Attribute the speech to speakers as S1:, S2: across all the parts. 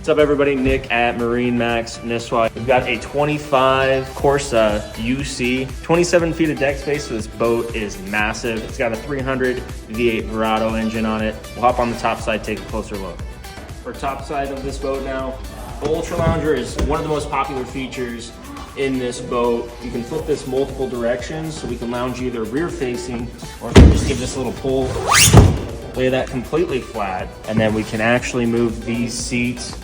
S1: What's up everybody, Nick at MarineMax Nisswa. We've got a 25 Corsa UC, 27 feet of deck space, so this boat is massive. It's got a 300 V8 Barletta engine on it. We'll hop on the top side, take a closer look. For top side of this boat now, the Ultra Lounger is one of the most popular features in this boat. You can flip this multiple directions, so we can lounge either rear facing, or if we just give this a little pull, lay that completely flat, and then we can actually move these seats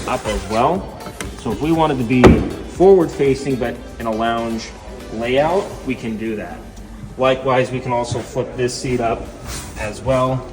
S1: up as well. So if we wanted to be forward facing but in a lounge layout, we can do that. Likewise, we can also flip this seat up as well.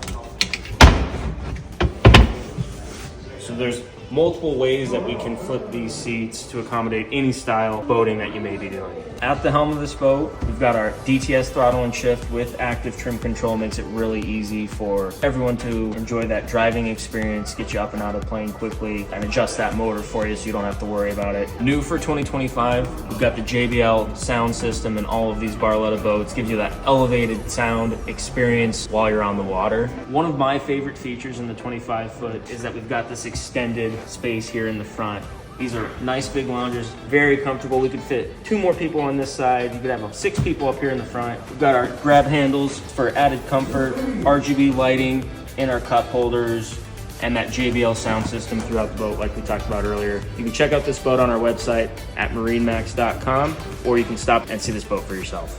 S1: So there's multiple ways that we can flip these seats to accommodate any style of boating that you may be doing. At the helm of this boat, we've got our DTS throttle and shift with active trim control. Makes it really easy for everyone to enjoy that driving experience, get you up and out of the plane quickly, and adjust that motor for you so you don't have to worry about it. New for 2025, we've got the JBL sound system in all of these Barletta boats. Gives you that elevated sound experience while you're on the water. One of my favorite features in the 25 foot is that we've got this extended space here in the front. These are nice big loungers, very comfortable. We could fit 2 more people on this side. You could have 6 people up here in the front. We've got our grab handles for added comfort, RGB lighting in our cup holders, and that JBL sound system throughout the boat like we talked about earlier. You can check out this boat on our website at marinemax.com, or you can stop and see this boat for yourself.